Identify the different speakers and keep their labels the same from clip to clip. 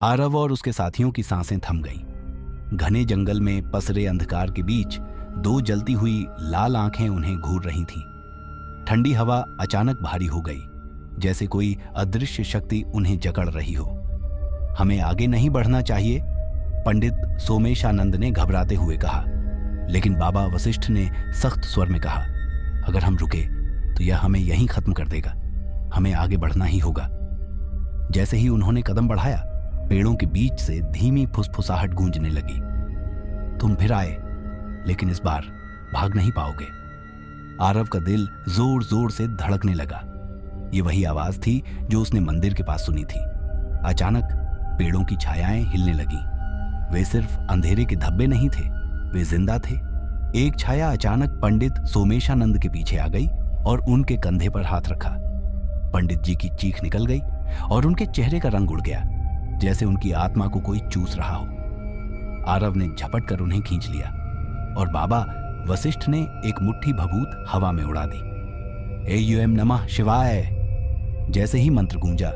Speaker 1: आरव और उसके साथियों की सांसें थम गईं। घने जंगल में पसरे अंधकार के बीच दो जलती हुई लाल आंखें उन्हें घूर रही थीं। ठंडी हवा अचानक भारी हो गई, जैसे कोई अदृश्य शक्ति उन्हें जकड़ रही हो। हमें आगे नहीं बढ़ना चाहिए, पंडित सोमेशानंद ने घबराते हुए कहा। लेकिन बाबा वशिष्ठ ने सख्त स्वर में कहा, अगर हम रुके तो यह हमें यहीं खत्म कर देगा। हमें आगे बढ़ना ही होगा। जैसे ही उन्होंने कदम बढ़ाया, पेड़ों के बीच से धीमी फुसफुसाहट गूंजने लगी। तुम फिर आए, लेकिन इस बार भाग नहीं पाओगे। आरव का दिल जोर जोर से धड़कने लगा। ये वही आवाज थी जो उसने मंदिर के पास सुनी थी। अचानक पेड़ों की छायाएं हिलने लगीं। वे सिर्फ अंधेरे के धब्बे नहीं थे, वे जिंदा थे। एक छाया अचानक पंडित सोमेशानंद के पीछे आ गई और उनके कंधे पर हाथ रखा। पंडित जी की चीख निकल गई और उनके चेहरे का रंग उड़ गया, जैसे उनकी आत्मा को कोई चूस रहा हो। आरव ने झपट कर उन्हें खींच लिया और बाबा वशिष्ठ ने एक मुट्ठी भभूत हवा में उड़ा दी। एयूएम नमः शिवाय। जैसे ही मंत्र गूंजा,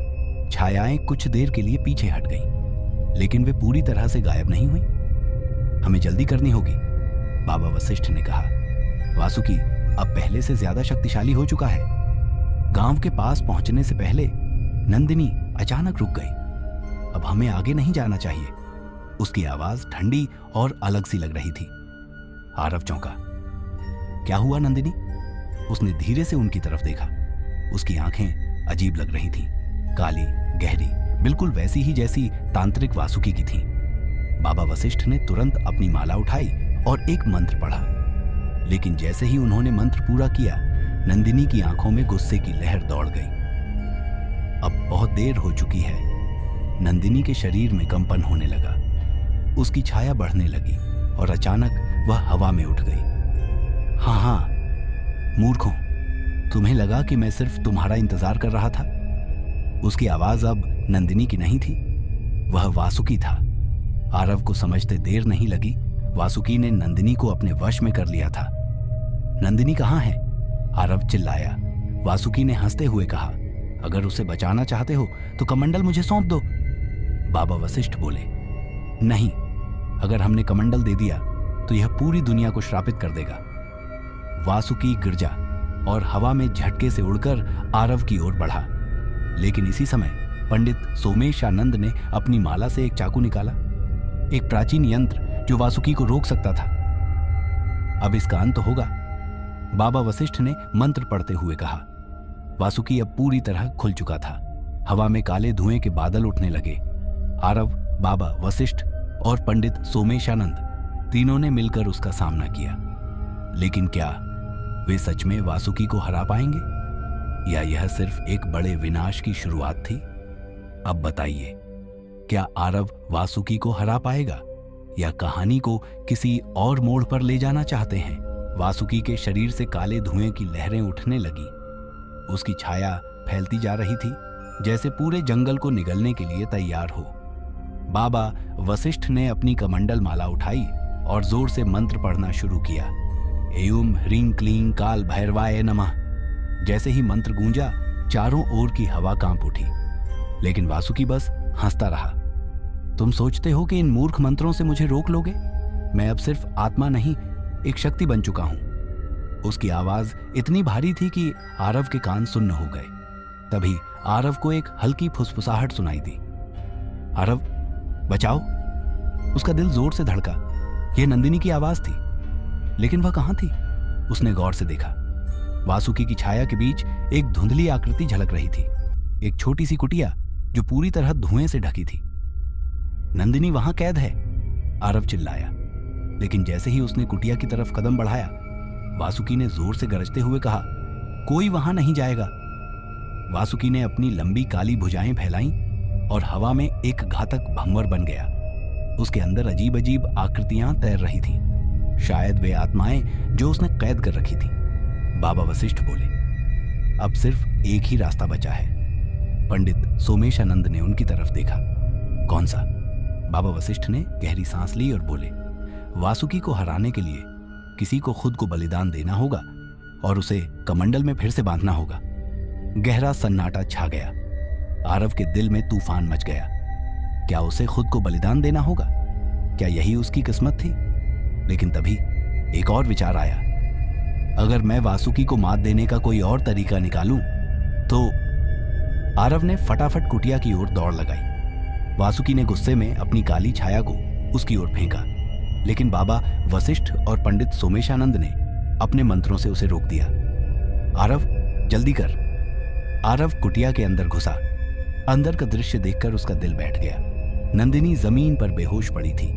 Speaker 1: छायाएं कुछ देर के लिए पीछे हट गईं, लेकिन वे पूरी तरह से गायब नहीं हुई। हमें जल्दी करनी होगी, बाबा वशिष्ठ ने कहा। वासुकी अब पहले से ज्यादा शक्तिशाली हो चुका है। गांव के पास पहुंचने से पहले नंदिनी अचानक रुक गई। अब हमें आगे नहीं जाना चाहिए। उसकी आवाज ठंडी और अलग सी लग रही थी। आरव चौंका। क्या हुआ नंदिनी? उसने धीरे से उनकी तरफ देखा। उसकी आंखें अजीब लग रही थीं, काली, गहरी, बिल्कुल वैसी ही जैसी तांत्रिक वासुकी की थीं। बाबा वशिष्ठ ने तुरंत अपनी माला उठाई और एक मंत्र पढ़ा। लेकिन जैसे ही उन्होंने मंत्र पूरा किया, नंदिनी की आंखों में गुस्से की लहर दौड़ गई। अब बहुत देर हो चुकी है। नंदिनी के शरीर में कंपन होने लगा। उसकी छाया बढ़ने लगी और अचानक वह हवा में उठ गई। हाँ, मूर्खों, तुम्हें लगा कि मैं सिर्फ तुम्हारा इंतजार कर रहा था। उसकी आवाज अब नंदिनी की नहीं थी, वह वासुकी था। आरव को समझते देर नहीं लगी। वासुकी ने नंदिनी को अपने वश में कर लिया था। नंदिनी कहाँ है? आरव चिल्लाया। वासुकी ने हंसते हुए कहा, अगर उसे बचाना चाहते हो तो कमंडल मुझे सौंप दो। बाबा वशिष्ठ बोले, नहीं, अगर हमने कमंडल दे दिया तो यह पूरी दुनिया को श्रापित कर देगा। वासुकी गिरजा और हवा में झटके से उड़कर आरव की ओर बढ़ा। लेकिन इसी समय पंडित सोमेशानंद ने अपनी माला से एक चाकू निकाला, एक प्राचीन यंत्र जो वासुकी को रोक सकता था। अब इसका अंत होगा, बाबा वशिष्ठ ने मंत्र पढ़ते हुए कहा। वासुकी अब पूरी तरह खुल चुका था। हवा में काले धुएं के बादल उठने लगे। आरव, बाबा वशिष्ठ और पंडित सोमेशानंद तीनों ने मिलकर उसका सामना किया। लेकिन क्या वे सच में वासुकी को हरा पाएंगे, या यह सिर्फ एक बड़े विनाश की शुरुआत थी? अब बताइए, क्या आरव वासुकी को हरा पाएगा, या कहानी को किसी और मोड़ पर ले जाना चाहते हैं? वासुकी के शरीर से काले धुएं की लहरें उठने लगी। उसकी छाया फैलती जा रही थी, जैसे पूरे जंगल को निगलने के लिए तैयार हो। बाबा वशिष्ठ ने अपनी कमंडल माला उठाई और जोर से मंत्र पढ़ना शुरू किया। एयुम ह्रीं क्लीं काल भैरवाय नमः। जैसे ही मंत्र गूंजा, चारों ओर की हवा कांप उठी। लेकिन वासुकी बस हंसता रहा। तुम सोचते हो कि इन मूर्ख मंत्रों से मुझे रोक लोगे? मैं अब सिर्फ आत्मा नहीं, एक शक्ति बन चुका हूं। उसकी आवाज इतनी भारी थी कि आरव के कान सुन्न हो गए। तभी आरव को एक हल्की फुसफुसाहट सुनाई दी। आरव, बचाओ। उसका दिल जोर से धड़का। यह नंदिनी की आवाज थी, लेकिन वह कहां थी? उसने गौर से देखा। वासुकी की छाया के बीच एक धुंधली आकृति झलक रही थी, एक छोटी सी कुटिया जो पूरी तरह धुएं से ढकी थी। नंदिनी वहां कैद है, आरव चिल्लाया। लेकिन जैसे ही उसने कुटिया की तरफ कदम बढ़ाया, वासुकी ने जोर से गरजते हुए कहा, कोई वहां नहीं जाएगा। वासुकी ने अपनी लंबी काली भुजाएं फैलाईं और हवा में एक घातक भंवर बन गया। उसके अंदर अजीब अजीब आकृतियां तैर रही थीं, शायद वे आत्माएं जो उसने कैद कर रखी थीं। बाबा वशिष्ठ बोले, अब सिर्फ एक ही रास्ता बचा है। पंडित सोमेशानंद ने उनकी तरफ देखा। कौन सा? बाबा वशिष्ठ ने गहरी सांस ली और बोले, वासुकी को हराने के लिए किसी को खुद को बलिदान देना होगा और उसे कमंडल में फिर से बांधना होगा। गहरा सन्नाटा छा गया। आरव के दिल में तूफान मच गया। क्या उसे खुद को बलिदान देना होगा? क्या यही उसकी किस्मत थी? लेकिन तभी एक और विचार आया। अगर मैं वासुकी को मात देने का कोई और तरीका निकालूं तो। आरव ने फटाफट कुटिया की ओर दौड़ लगाई। वासुकी ने गुस्से में अपनी काली छाया को उसकी ओर फेंका, लेकिन बाबा वशिष्ठ और पंडित सोमेशानंद ने अपने मंत्रों से उसे रोक दिया। आरव, जल्दी कर। आरव कुटिया के अंदर घुसा। अंदर का दृश्य देखकर उसका दिल बैठ गया। नंदिनी जमीन पर बेहोश पड़ी थी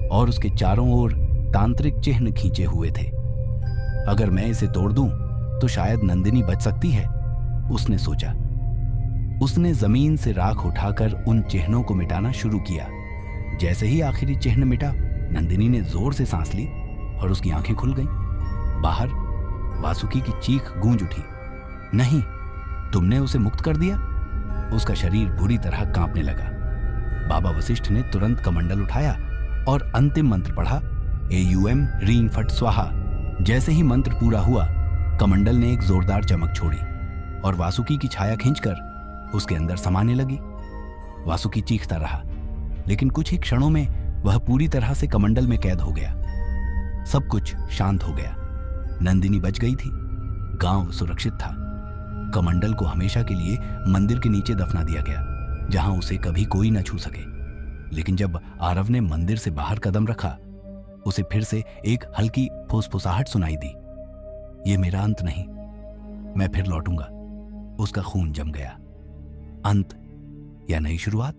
Speaker 1: और उसके चारों ओर तांत्रिक चिन्ह खींचे हुए थे। अगर मैं इसे तोड़ दूं तो शायद नंदिनी बच सकती है, उसने सोचा। उसने जमीन से राख उठाकर उन चिन्हों को मिटाना शुरू किया। जैसे ही आखिरी चिन्ह मिटा, नंदिनी ने जोर से सांस ली और उसकी आंखें खुल गईं। बाहर वासुकी की चीख गूंज उठी। नहीं, तुमने उसे मुक्त कर दिया। उसका शरीर बुरी तरह कांपने लगा। बाबा वशिष्ठ ने तुरंत कमंडल उठाया और अंतिम मंत्र पढ़ा, एयूएम रीं फट स्वाहा। जैसे ही मंत्र पूरा हुआ, कमंडल ने एक जोरदार चमक छोड़ी और वासुकी की छाया खींचकर उसके अंदर समाने लगी। वासुकी चीखता रहा, लेकिन कुछ ही क्षणों में वह पूरी तरह से कमंडल में कैद हो गया। सब कुछ शांत हो गया। नंदिनी बच गई थी। गांव सुरक्षित था। कमंडल को हमेशा के लिए मंदिर के नीचे दफना दिया गया, जहां उसे कभी कोई न छू सके। लेकिन जब आरव ने मंदिर से बाहर कदम रखा, उसे फिर से एक हल्की फुसफुसाहट सुनाई दी। ये मेरा अंत नहीं, मैं फिर लौटूंगा। उसका खून जम गया। अंत या नई शुरुआत?